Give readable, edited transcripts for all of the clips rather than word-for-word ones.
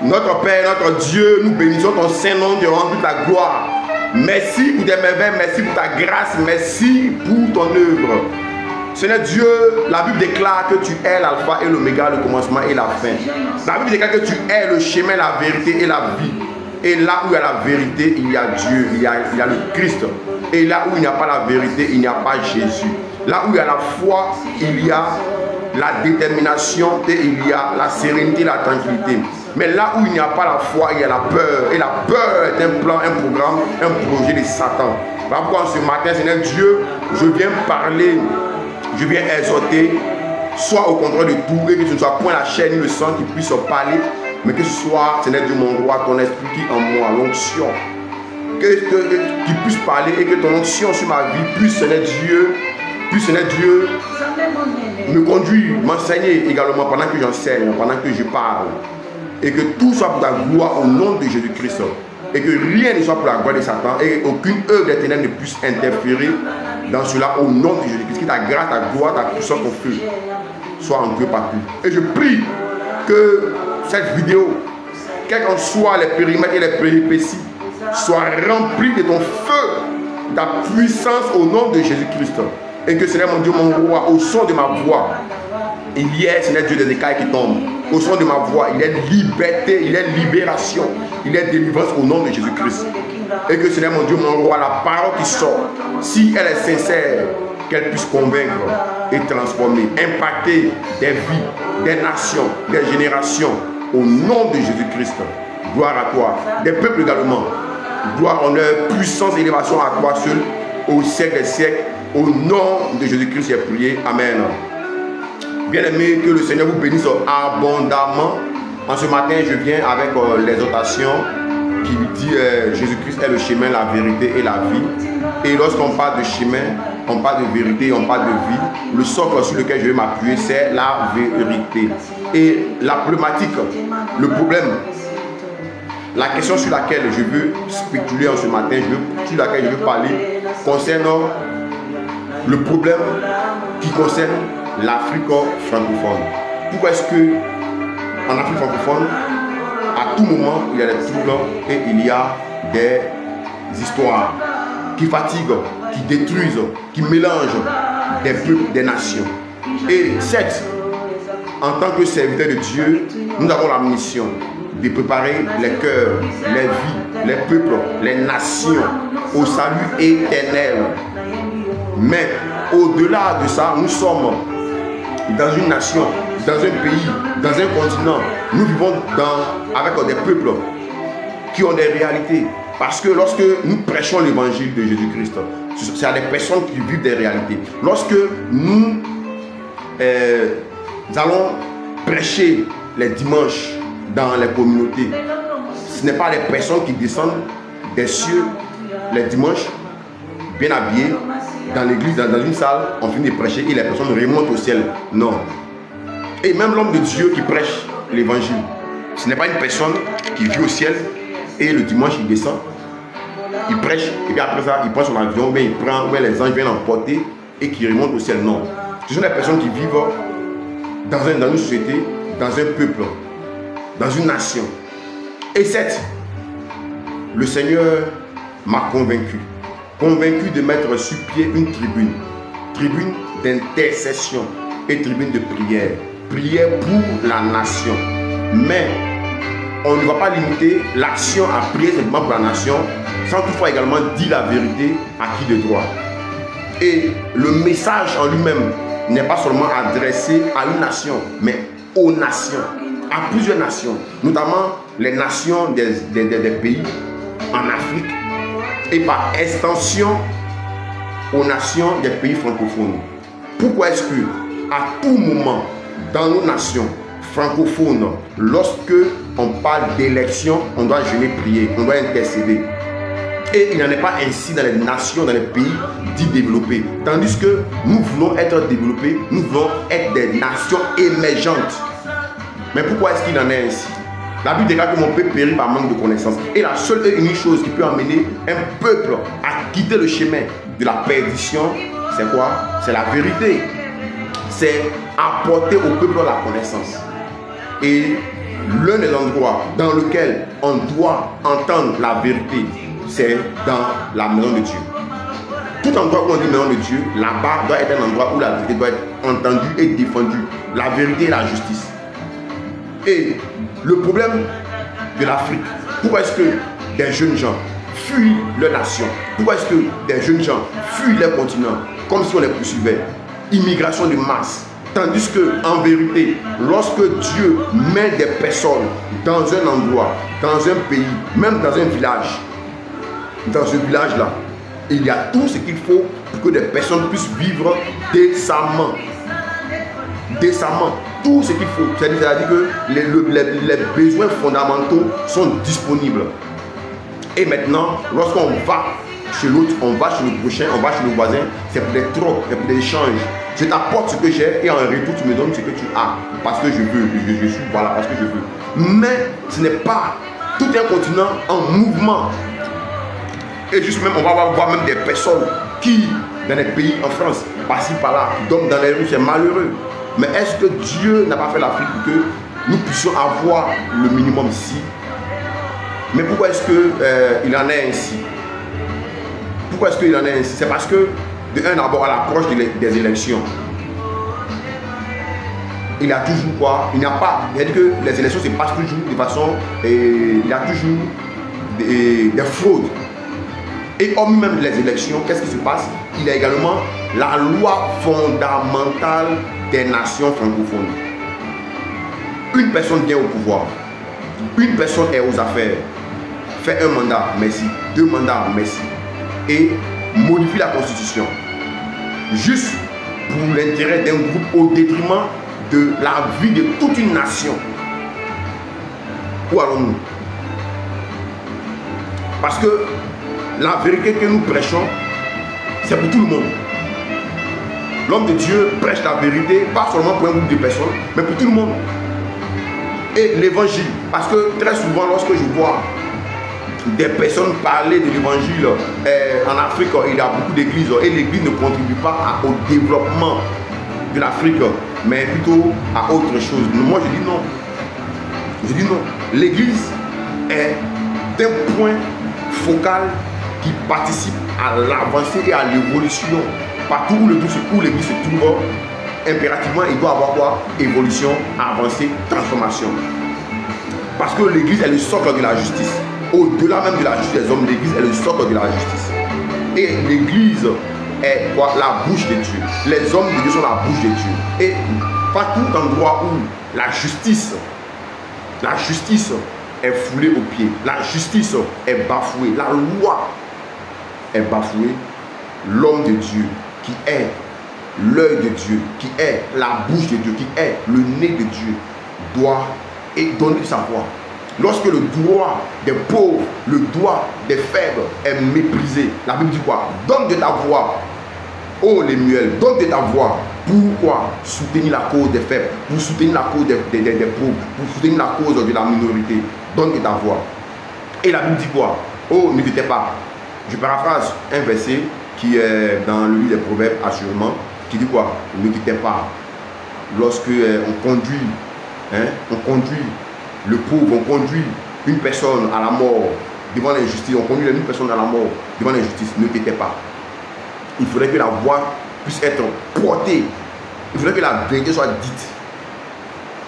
Notre Père, notre Dieu, nous bénissons ton Saint-Nom, te rendons toute la gloire. Merci pour tes merveilles, merci pour ta grâce, merci pour ton œuvre. Seigneur Dieu, la Bible déclare que tu es l'alpha et l'oméga, le commencement et la fin. La Bible déclare que tu es le chemin, la vérité et la vie. Et là où il y a la vérité, il y a Dieu, il y a le Christ. Et là où il n'y a pas la vérité, il n'y a pas Jésus. Là où il y a la foi, il y a la détermination et il y a la sérénité, la tranquillité. Mais là où il n'y a pas la foi, il y a la peur. Et la peur est un plan, un programme, un projet de Satan. Voilà pourquoi ce matin, Seigneur Dieu, je viens parler, je viens exhorter, soit au contrôle de tout, et que ce ne soit point la chair ni le sang qui puisse parler, mais que ce soit, Seigneur Dieu, mon roi, ton esprit qui en moi, l'onction, qui puisse parler et que ton onction sur ma vie puisse, Seigneur Dieu, me conduire, m'enseigner également pendant que j'enseigne, pendant que je parle. Et que tout soit pour ta gloire au nom de Jésus-Christ. Et que rien ne soit pour la gloire de Satan. Et aucune œuvre des ténèbres ne puisse interférer dans cela au nom de Jésus-Christ. Que ta grâce, ta gloire, ta puissance, ton feu soit en Dieu partout. Et je prie que cette vidéo, quels qu'en soient les périmètres et les péripéties, soit remplie de ton feu, ta puissance au nom de Jésus-Christ. Et que Seigneur mon Dieu, mon roi, au son de ma voix, il y a, Seigneur Dieu, des écailles qui tombent. Au son de ma voix, il y a liberté, il y a libération, il y a délivrance au nom de Jésus-Christ. Et que Seigneur mon Dieu, mon roi, la parole qui sort, si elle est sincère, qu'elle puisse convaincre et transformer, impacter des vies, des nations, des générations, au nom de Jésus-Christ. Gloire à toi. Des peuples également. Gloire, honneur, puissance, élévation à toi seul, au siècle des siècles. Au nom de Jésus-Christ, j'ai prié. Amen. Bien-aimés, que le Seigneur vous bénisse abondamment. En ce matin, je viens avec l'exhortation qui dit Jésus-Christ est le chemin, la vérité et la vie. Et lorsqu'on parle de chemin, on parle de vérité, on parle de vie. Le socle sur lequel je vais m'appuyer, c'est la vérité. Et la problématique, le problème, la question sur laquelle je veux spéculer en ce matin, sur laquelle je veux parler, concerne le problème qui concerne l'Afrique francophone. Pourquoi est-ce que en Afrique francophone, à tout moment, il y a des troubles et il y a des histoires qui fatiguent, qui détruisent, qui mélangent des peuples, des nations. Et certes, en tant que serviteurs de Dieu, nous avons la mission de préparer les cœurs, les vies, les peuples, les nations au salut éternel. Mais au-delà de ça, nous sommes dans une nation, dans un pays, dans un continent. Nous vivons avec des peuples qui ont des réalités. Parce que lorsque nous prêchons l'évangile de Jésus-Christ, c'est à des personnes qui vivent des réalités. Lorsque nous allons prêcher les dimanches dans les communautés, ce n'est pas des personnes qui descendent des cieux les dimanches, bien habillés, dans l'église, dans une salle, on finit de prêcher et les personnes remontent au ciel. Non. Et même l'homme de Dieu qui prêche l'évangile, ce n'est pas une personne qui vit au ciel et le dimanche il descend, il prêche et puis après ça il prend son avion, mais il prend, mais les anges viennent l'emporter et qui remontent au ciel. Non. Ce sont des personnes qui vivent dans une société, dans un peuple, dans une nation. Et certes, le Seigneur m'a convaincu de mettre sur pied une tribune d'intercession et tribune de prière pour la nation. Mais on ne va pas limiter l'action à prier simplement pour la nation, sans toutefois également dire la vérité à qui de droit. Et le message en lui-même n'est pas seulement adressé à une nation, mais aux nations, à plusieurs nations, notamment les nations des pays en Afrique, et par extension aux nations des pays francophones. Pourquoi est-ce que à tout moment dans nos nations francophones, lorsque on parle d'élection, on doit jeûner, prier, on doit intercéder? Et il n'en est pas ainsi dans les nations, dans les pays dits développés. Tandis que nous voulons être développés, nous voulons être des nations émergentes. Mais pourquoi est-ce qu'il en est ainsi? La Bible déclare que mon peuple périt par manque de connaissance. Et la seule et unique chose qui peut amener un peuple à quitter le chemin de la perdition, c'est quoi? C'est la vérité. C'est apporter au peuple la connaissance. Et l'un des endroits dans lequel on doit entendre la vérité, c'est dans la maison de Dieu. Tout endroit où on dit maison de Dieu, là-bas doit être un endroit où la vérité doit être entendue et défendue. La vérité et la justice. Et le problème de l'Afrique, pourquoi est-ce que des jeunes gens fuient leur nation? Pourquoi est-ce que des jeunes gens fuient leur continent comme si on les poursuivait? Immigration de masse. Tandis que, en vérité, lorsque Dieu met des personnes dans un endroit, dans un pays, même dans un village, dans ce village-là, il y a tout ce qu'il faut pour que des personnes puissent vivre décemment. Décemment. Tout ce qu'il faut. C'est-à-dire que les besoins fondamentaux sont disponibles. Et maintenant, lorsqu'on va chez l'autre, on va chez le prochain, on va chez le voisin, c'est pour des trocs, c'est pour des échanges. Je t'apporte ce que j'ai et en retour tu me donnes ce que tu as. Parce que je veux, je suis, voilà, parce que je veux. Mais ce n'est pas tout un continent en mouvement. Et juste même, on va voir même des personnes qui, dans les pays, en France, par-ci par-là, dorment dans les rues, c'est malheureux. Mais est-ce que Dieu n'a pas fait l'Afrique pour que nous puissions avoir le minimum ici? Mais pourquoi est-ce qu'il en est ainsi? Pourquoi est-ce qu'il en est ainsi? C'est parce que, de un, d'abord, à l'approche des élections, il y a toujours quoi? Il n'y a pas. C'est-à-dire que les élections se passent toujours de façon. Il y a toujours des fraudes. Et hormis même les élections, qu'est-ce qui se passe? Il y a également la loi fondamentale des nations francophones. Une personne vient au pouvoir, une personne est aux affaires, fait un mandat, merci, 2 mandats, merci, et modifie la constitution, juste pour l'intérêt d'un groupe au détriment de la vie de toute une nation. Où allons-nous? Parce que la vérité que nous prêchons, c'est pour tout le monde. L'homme de Dieu prêche la vérité, pas seulement pour un groupe de personnes, mais pour tout le monde. Et l'évangile, parce que très souvent, lorsque je vois des personnes parler de l'évangile en Afrique, il y a beaucoup d'églises et l'église ne contribue pas au développement de l'Afrique, mais plutôt à autre chose. Moi, je dis non. Je dis non. L'église est un point focal qui participe à l'avancée et à l'évolution. Partout où l'église se trouve, impérativement, il doit avoir quoi? Évolution, avancée, transformation. Parce que l'église est le socle de la justice. Au-delà même de la justice des hommes, l'église est le socle de la justice. Et l'église est quoi? La bouche de Dieu. Les hommes de Dieu sont la bouche de Dieu. Et partout endroit où la justice est foulée aux pieds, la justice est bafouée, la loi est bafouée, l'homme de Dieu qui est l'œil de Dieu, qui est la bouche de Dieu, qui est le nez de Dieu, doit donner sa voix. Lorsque le droit des pauvres, le droit des faibles est méprisé, la Bible dit quoi? Donne de ta voix. Oh les muels, donne de ta voix. Pourquoi? Soutenir la cause des faibles, pour soutenir la cause des pauvres, pour soutenir la cause de la minorité. Donne de ta voix. Et la Bible dit quoi? Oh, ne t'étais pas. Je paraphrase un verset qui est dans le livre des Proverbes, assurément, qui dit quoi? Ne t'étais pas. Lorsque on conduit le pauvre, on conduit une personne à la mort devant l'injustice, on conduit une personne à la mort devant l'injustice, ne t'étais pas. Il faudrait que la voix puisse être portée. Il faudrait que la vérité soit dite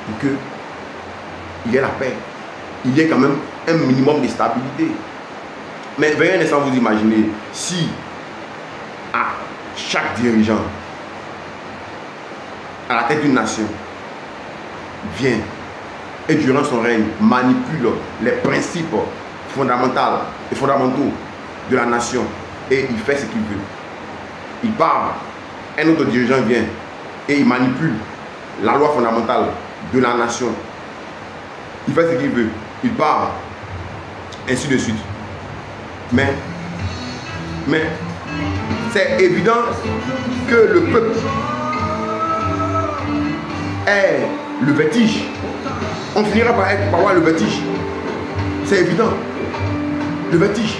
pour qu'il y ait la paix. Il y ait quand même un minimum de stabilité. Mais veuillez un instant vous imaginer si à chaque dirigeant à la tête d'une nation vient et durant son règne manipule les principes fondamentaux de la nation et il fait ce qu'il veut. Il parle, un autre dirigeant vient et il manipule la loi fondamentale de la nation. Il fait ce qu'il veut, il parle, ainsi de suite. Mais c'est évident que le peuple est le vertige. On finira par avoir le vertige. C'est évident. Le vertige.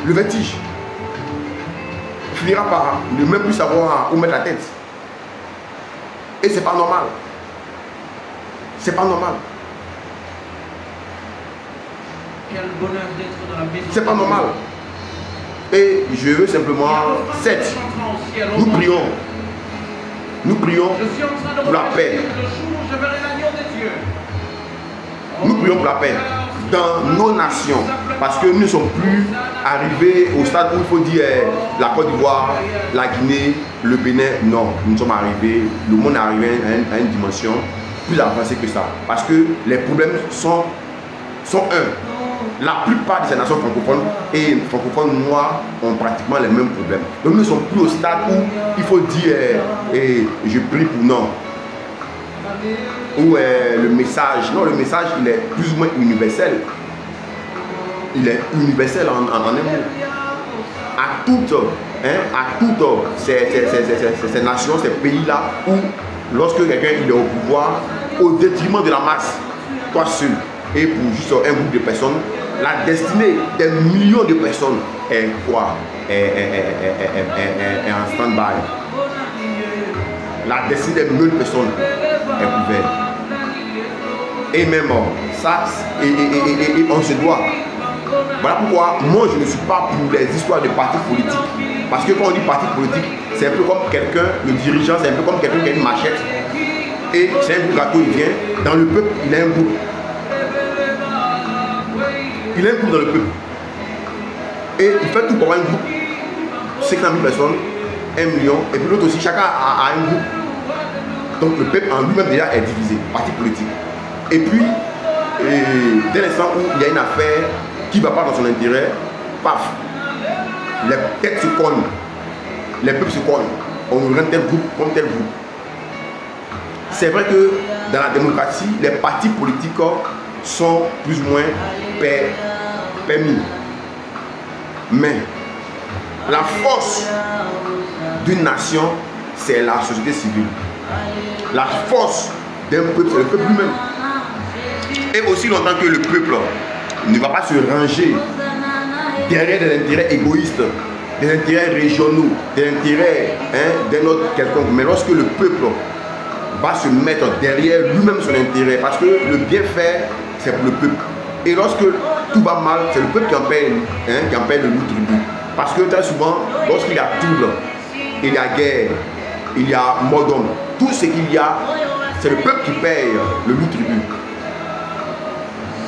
Le vertige. On finira par ne même plus savoir où mettre la tête. Et c'est pas normal. C'est pas normal. Quel bonheur d'être dans la maison. C'est pas normal. Et je veux simplement, 7, nous prions. Nous prions pour la paix. Nous prions pour la paix dans nos nations. Parce que nous ne sommes plus arrivés au stade où il faut dire la Côte d'Ivoire, la Guinée, le Bénin. Non, nous sommes arrivés, le monde est arrivé à une dimension plus avancée que ça. Parce que les problèmes sont un. La plupart de ces nations francophones et francophones noirs ont pratiquement les mêmes problèmes. Donc nous ne sommes plus au stade où il faut dire je prie pour non. Ou le message. Non, le message il est plus ou moins universel. Il est universel en un mot. À toutes ces nations, ces pays-là où lorsque quelqu'un il est au pouvoir, au détriment de la masse, toi seul, et pour juste un groupe de personnes, la destinée des millions de personnes est quoi? Est en stand-by. La destinée des millions de personnes est ouverte. Et même ça, et on se doit. Voilà pourquoi moi je ne suis pas pour les histoires de partis politiques. Parce que quand on dit parti politique, c'est un peu comme quelqu'un, le dirigeant, c'est un peu comme quelqu'un qui a une machette. Et c'est un gâteau, il vient, dans le peuple, il a un groupe. Il a un groupe dans le peuple. Et il fait tout pour avoir un groupe. 500 000 personnes, 1 million, et puis l'autre aussi, chacun a un groupe. Donc le peuple en lui-même déjà est divisé, parti politique. Et puis, dès l'instant où il y a une affaire qui ne va pas dans son intérêt, paf, les têtes se cognent, les peuples se cognent. On rend tel groupe comme tel groupe. C'est vrai que dans la démocratie, les partis politiques sont plus ou moins permis. Mais la force d'une nation, c'est la société civile. La force d'un peuple, c'est le peuple lui-même. Et aussi longtemps que le peuple ne va pas se ranger derrière des intérêts égoïstes, des intérêts régionaux, des intérêts d'un autre quelconque. Mais lorsque le peuple va se mettre derrière lui-même son intérêt, parce que le bien faire, c'est pour le peuple. Et lorsque tout va mal, c'est le peuple qui en paie le loup tribut. Parce que très souvent, lorsqu'il y a trouble, il y a guerre, il y a mort d'homme, tout ce qu'il y a, c'est le peuple qui paye le loup tribut.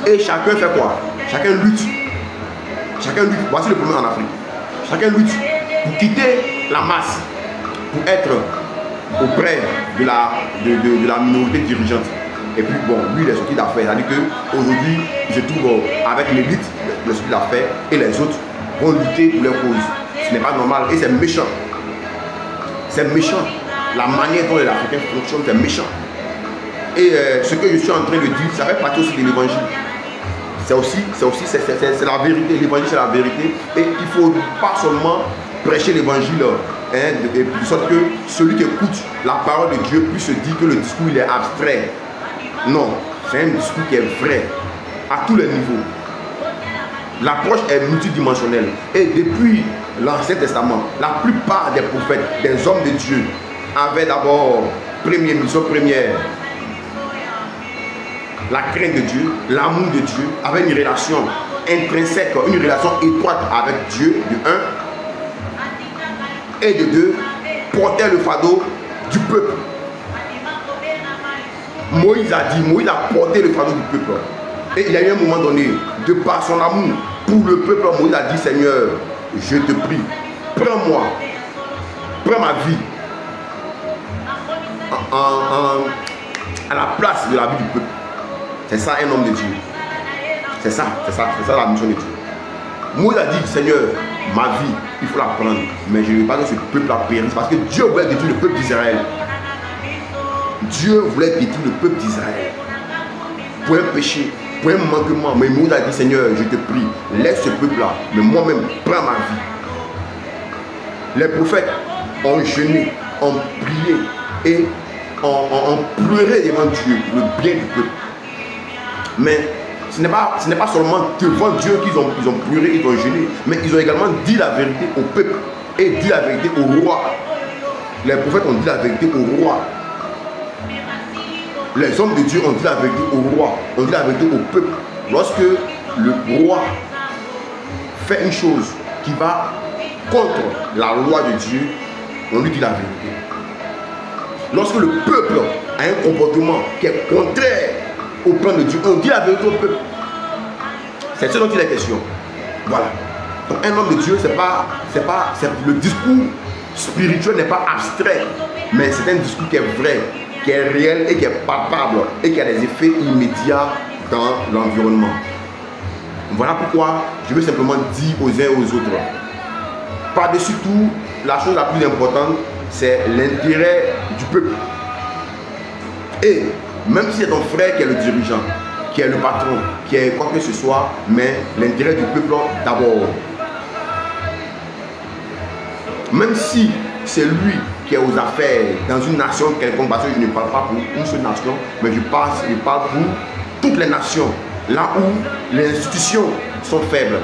Et chacun fait quoi? Chacun lutte. Chacun lutte. Voici le problème en Afrique. Chacun lutte pour quitter la masse, pour être auprès de la minorité dirigeante. Et puis bon, lui il est sorti d'affaires. C'est-à-dire qu'aujourd'hui, il se trouve avec l'élite, il est sorti d'affaires, et les autres vont lutter pour leur cause. Ce n'est pas normal et c'est méchant. C'est méchant. La manière dont les Africains fonctionnent, c'est méchant. Et ce que je suis en train de dire, ça fait partie aussi de l'évangile. C'est la vérité. L'évangile, c'est la vérité. Et il ne faut pas seulement prêcher l'évangile de sorte que celui qui écoute la parole de Dieu puisse se dire que le discours il est abstrait. Non, c'est un discours qui est vrai à tous les niveaux. L'approche est multidimensionnelle. Et depuis l'Ancien Testament, la plupart des prophètes, des hommes de Dieu, avaient d'abord mission première, la crainte de Dieu, l'amour de Dieu, avec une relation intrinsèque, une relation étroite avec Dieu, de un, et de deux, porter le fardeau du peuple. Moïse a porté le fardeau du peuple. Et il y a eu un moment donné, de par son amour pour le peuple, Moïse a dit, Seigneur, je te prie, prends-moi, prends ma vie à la place de la vie du peuple. C'est ça un homme de Dieu. C'est ça la mission de Dieu. Moïse a dit, Seigneur, ma vie, il faut la prendre. Mais je ne veux pas que ce peuple la périsse. Parce que Dieu voulait détruire le peuple d'Israël. Dieu voulait détruire le peuple d'Israël. Pour un péché, pour un manquement. Mais Moïse a dit, Seigneur, je te prie, laisse ce peuple-là. Mais moi-même, prends ma vie. Les prophètes ont jeûné, ont prié et ont pleuré devant Dieu pour le bien du peuple. Mais ce n'est pas seulement devant Dieu qu'ils ont pleuré, ils ont jeûné, mais ils ont également dit la vérité au peuple et dit la vérité au roi. Les prophètes ont dit la vérité au roi. les hommes de Dieu ont dit la vérité au roi, ont dit la vérité au peuple. Lorsque le roi fait une chose qui va contre la loi de Dieu, on lui dit la vérité. Lorsque le peuple a un comportement qui est contraire au plan de Dieu, on dit la vérité au peuple. C'est ce dont il est question. Voilà. Donc un homme de Dieu, le discours spirituel n'est pas abstrait, mais c'est un discours qui est vrai, qui est réel et qui est palpable et qui a des effets immédiats dans l'environnement. Voilà pourquoi je veux simplement dire aux uns et aux autres, par-dessus tout, la chose la plus importante, c'est l'intérêt du peuple. Et même si c'est ton frère qui est le dirigeant, qui est le patron, qui est quoi que ce soit, mais l'intérêt du peuple d'abord. Même si c'est lui qui est aux affaires dans une nation quelconque, parce que je ne parle pas pour une seule nation, mais je parle pour toutes les nations, là où les institutions sont faibles.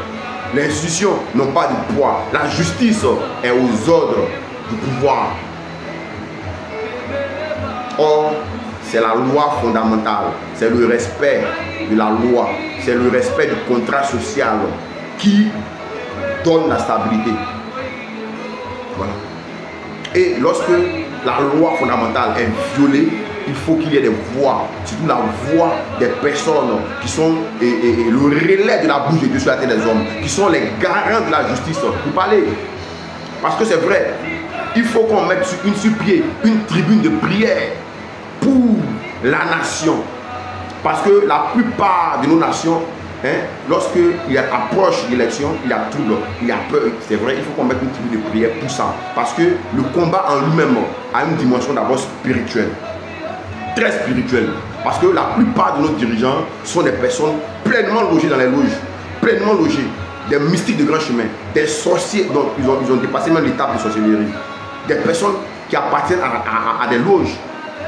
Les institutions n'ont pas de poids. La justice est aux ordres du pouvoir. Or, c'est la loi fondamentale, c'est le respect de la loi, c'est le respect du contrat social qui donne la stabilité. Voilà. Et lorsque la loi fondamentale est violée, il faut qu'il y ait des voix, surtout la voix des personnes qui sont le relais de la bouche de Dieu sur la terre des hommes, qui sont les garants de la justice pour parler. Parce que c'est vrai, il faut qu'on mette sur pied une tribune de prière pour la nation. Parce que la plupart de nos nations, lorsqu'il approche l'élection, il y a trouble, il y a peur. C'est vrai, il faut qu'on mette une tribune de prière pour ça. Parce que le combat en lui-même a une dimension d'abord spirituelle. Très spirituelle. Parce que la plupart de nos dirigeants sont des personnes pleinement logées dans les loges. Pleinement logées. Des mystiques de grand chemin. Des sorciers. Donc ils ont dépassé même l'étape de sorcellerie. Des personnes qui appartiennent à des loges.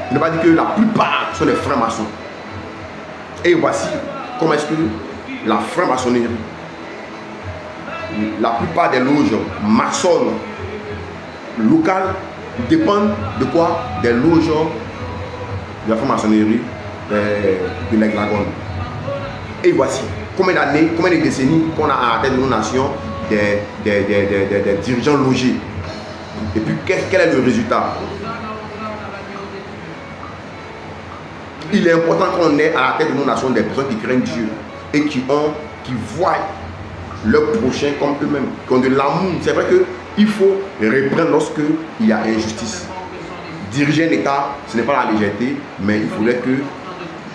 Je ne vais pas dire que la plupart sont des francs-maçons. Et voici comment est-ce que la franc-maçonnerie, la plupart des loges maçonnes locales dépendent de quoi? Des loges de la franc-maçonnerie de l'Hexagone. Et voici combien d'années, combien de décennies qu'on a à la tête de nos nations des dirigeants logés. Et puis quel est le résultat? Il est important qu'on ait à la tête de nos nations des personnes qui craignent Dieu et qui voient leur prochain comme eux-mêmes, qui ont de l'amour. C'est vrai qu'il faut reprendre lorsqu'il y a injustice. Diriger un État, ce n'est pas la légèreté, mais il faudrait que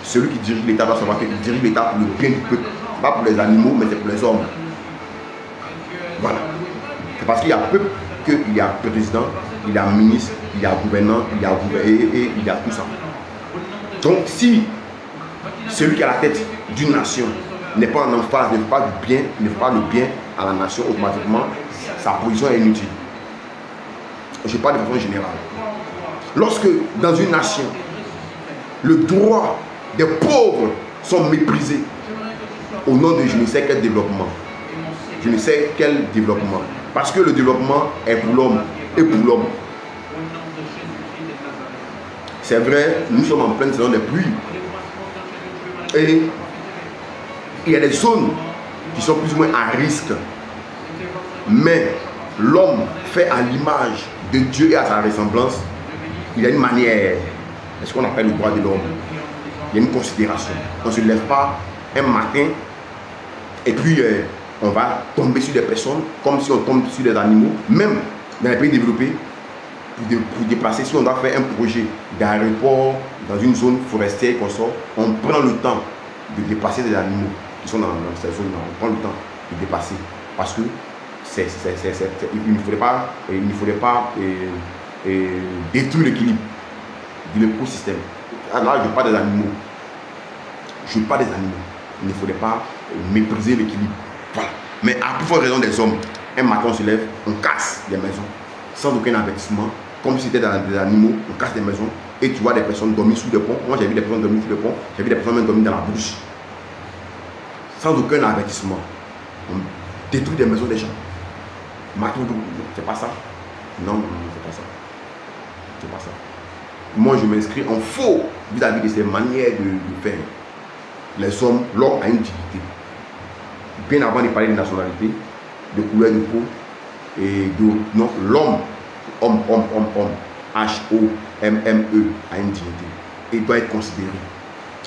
celui qui dirige l'État doit savoir qu'il dirige l'État pour le bien du peuple. Pas pour les animaux, mais c'est pour les hommes. Voilà. C'est parce qu'il y a peuple qu'il y a président, il y a ministre, il y a gouvernant, il y a gouvernement et il y a tout ça. Donc si celui qui est à la tête d'une nation n'est pas en emphase, ne fait pas du bien, ne fait pas le bien à la nation, automatiquement, sa position est inutile. Je parle de façon générale. Lorsque dans une nation, le droit des pauvres sont méprisés au nom de je ne sais quel développement. Je ne sais quel développement. Parce que le développement est pour l'homme et pour l'homme. C'est vrai, nous sommes en pleine saison des pluies. Et il y a des zones qui sont plus ou moins à risque. Mais l'homme fait à l'image de Dieu et à sa ressemblance. Il y a une manière, c'est ce qu'on appelle le droit de l'homme. Il y a une considération. On ne se lève pas un matin et puis on va tomber sur des personnes comme si on tombe sur des animaux. Même dans les pays développés, pour déplacer, si on doit faire un projet d'aéroport dans une zone forestière qu'on sort, on prend le temps de déplacer des animaux qui sont dans cette zone-là. On prend le temps de dépasser parce que il ne faudrait pas détruire l'équilibre de l'écosystème. Là, je parle des animaux. Je parle des animaux. Il ne faudrait pas mépriser l'équilibre. Voilà. Mais à plus forte raison des hommes, un matin on se lève, on casse des maisons sans aucun avertissement, comme si c'était dans des animaux, on casse des maisons et tu vois des personnes dormir sous des ponts. Moi j'ai vu des personnes dormir sous des ponts, j'ai vu des personnes même dormir dans la bouche. Sans aucun avertissement. On détruit des maisons des gens. C'est pas ça. Non, c'est pas ça. C'est pas ça. moi je m'inscris en faux vis-à-vis de ces manières de faire. Les hommes, l'homme a une dignité. Bien avant de parler de nationalité, de couleur de peau, et de non, l'homme, homme, H-O-M-M-E, a une dignité et doit être considéré.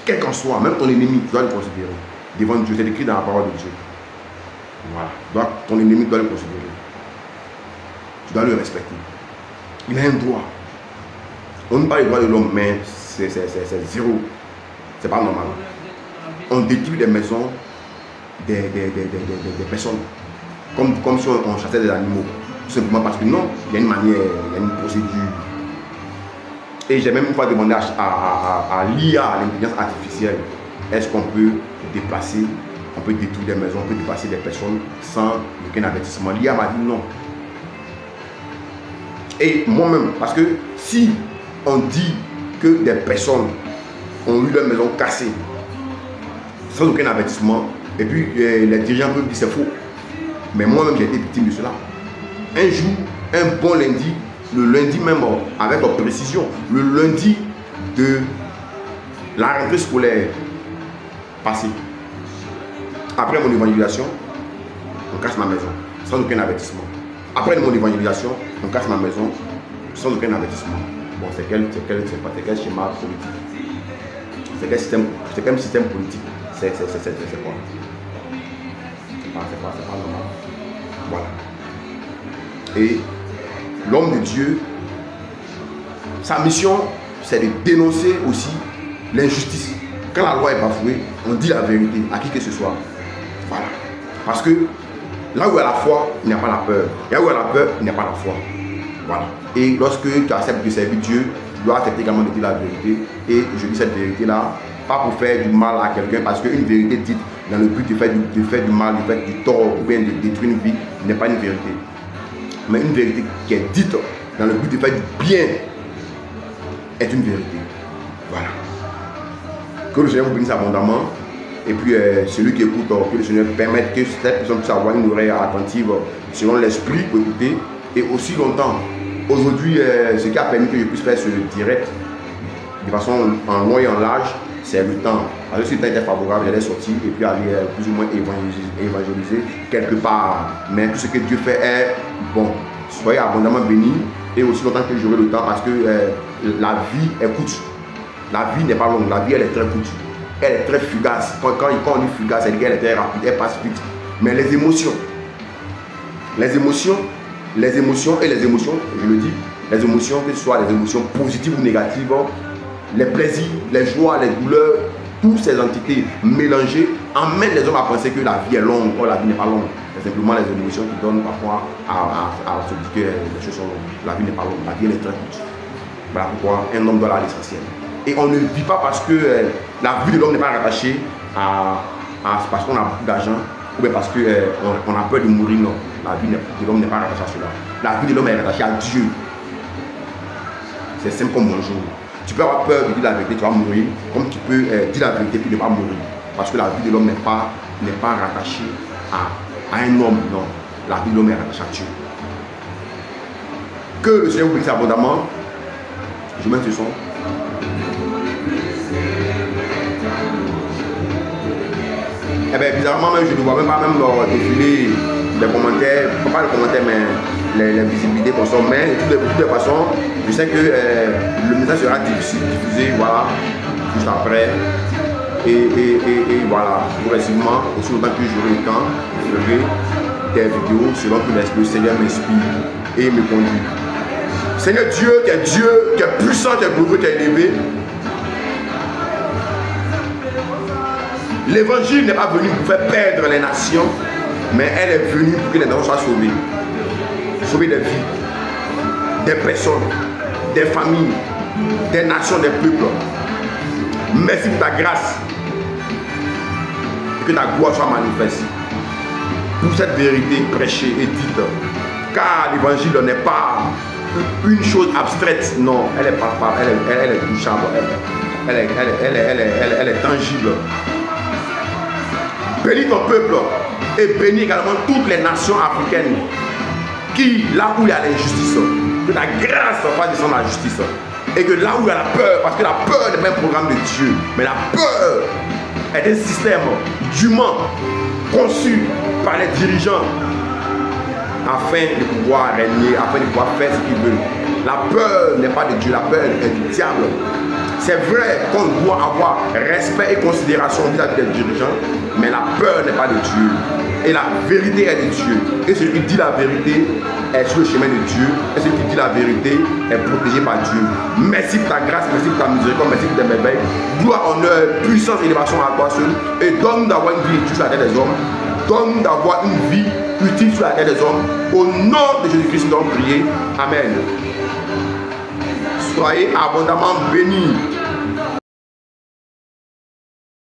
Quel qu'en soit, même ton ennemi, tu dois le considérer. Devant Dieu, c'est écrit dans la parole de Dieu. Voilà. Ton ennemi doit le considérer. Tu dois le respecter. Il a un droit. On ne parle pas du droit de l'homme, mais c'est zéro. C'est pas normal. On détruit des maisons des personnes. Comme si on chassait des animaux. Tout simplement parce que non, il y a une manière, il y a une procédure. Et j'ai même une fois demandé à l'IA, à l'intelligence artificielle, est-ce qu'on peut déplacer, on peut détruire des maisons, on peut déplacer des personnes sans aucun avertissement. L'IA m'a dit non. Et moi-même, parce que si on dit que des personnes ont eu leur maison cassée sans aucun avertissement, et puis les dirigeants peuvent dire c'est faux. Mais moi-même j'ai été victime de cela. Un jour, un bon lundi, le lundi même avec précision, le lundi de la rentrée scolaire passée, après mon évangélisation, on casse ma maison sans aucun avertissement. Après mon évangélisation, on casse ma maison sans aucun avertissement. Bon, c'est quel schéma politique? C'est quel système politique? C'est quoi? C'est pas normal. Voilà. Et l'homme de Dieu, sa mission, c'est de dénoncer aussi l'injustice. Quand la loi est bafouée, on dit la vérité à qui que ce soit. Voilà. Parce que là où il y a la foi, il n'y a pas la peur. Là où il y a la peur, il n'y a pas la foi. Voilà. Et lorsque tu acceptes de servir Dieu, tu dois accepter également de dire la vérité. Et je dis cette vérité-là, pas pour faire du mal à quelqu'un, parce qu'une vérité dite dans le but de faire du mal, de faire du tort, ou bien de détruire une vie, n'est pas une vérité. Mais une vérité qui est dite dans le but de faire du bien est une vérité. Voilà. Que le Seigneur vous bénisse abondamment. Et puis celui qui écoute, que le Seigneur permette que cette personne puisse avoir une oreille attentive selon l'esprit pour écouter. Et aussi longtemps. Aujourd'hui, ce qui a permis que je puisse faire ce direct de façon en long et en large, c'est le temps. Parce que si le temps était favorable, j'allais sortir et puis aller plus ou moins évangéliser quelque part. Mais tout ce que Dieu fait est bon. Soyez abondamment bénis et aussi longtemps que j'aurai le temps, parce que la vie est courte. La vie n'est pas longue, la vie elle est très courte. Elle est très fugace. Quand on dit fugace, elle est très rapide, elle passe vite. Mais les émotions, je le dis, les émotions, que ce soit les émotions positives ou négatives, les plaisirs, les joies, les douleurs, toutes ces entités mélangées amènent les hommes à penser que la vie est longue. Or la vie n'est pas longue. C'est simplement les émotions qui donnent parfois à se dire que les choses sont longues. La vie n'est pas longue, la vie est très courte. Voilà pourquoi un homme doit aller à l'essentiel. Et on ne vit pas parce que la vie de l'homme n'est pas rattachée parce qu'on a beaucoup d'argent, ou bien parce qu'on a peur de mourir. Non, la vie de l'homme n'est pas rattachée à cela. La vie de l'homme est rattachée à Dieu. C'est simple comme bonjour. Tu peux avoir peur de dire la vérité, tu vas mourir, comme tu peux dire la vérité puis ne pas mourir. Parce que la vie de l'homme n'est pas rattachée à un homme, non. La vie de l'homme est rattachée à Dieu. Que le Seigneur vous bénisse abondamment. Je mets ce son. Eh bien, bizarrement, même, je ne vois même pas défiler les commentaires, pas les commentaires, mais les visibilités qu'on sort. Mais de toutes les façons, je sais que le message sera diffusé, voilà, juste après. Et voilà, progressivement, aussi longtemps que j'aurai le temps, je ferai des vidéos selon que le Seigneur m'inspire et me conduit. Seigneur Dieu, qui est puissant, qui est glorieux, qui est élevé. L'évangile n'est pas venu pour faire perdre les nations, mais elle est venue pour que les nations soient sauvées. Sauver des vies, des personnes, des familles, des nations, des peuples. Merci pour ta grâce. Et que ta gloire soit manifeste. Pour cette vérité prêchée et dite. Car l'évangile n'est pas une chose abstraite. Non, elle est palpable, elle est touchable, elle est tangible. Bénis ton peuple et bénis également toutes les nations africaines qui, là où il y a l'injustice, que ta grâce fasse descendre la justice. Et que là où il y a la peur, parce que la peur n'est pas un programme de Dieu, mais la peur est un système dûment conçu par les dirigeants afin de pouvoir régner, afin de pouvoir faire ce qu'ils veulent. La peur n'est pas de Dieu, la peur est du diable. C'est vrai qu'on doit avoir respect et considération vis-à-vis des dirigeants, mais la peur n'est pas de Dieu. Et la vérité est de Dieu. Et celui qui dit la vérité est sur le chemin de Dieu. Et celui qui dit la vérité est protégé par Dieu. Merci pour ta grâce, merci pour ta miséricorde, merci pour tes merveilles. Gloire, honneur, puissance, élévation à toi seul. Et donne d'avoir une vie utile sur la terre des hommes. Donne d'avoir une vie utile sur la terre des hommes. Au nom de Jésus-Christ, nous allons prier. Amen. Soyez abondamment bénis.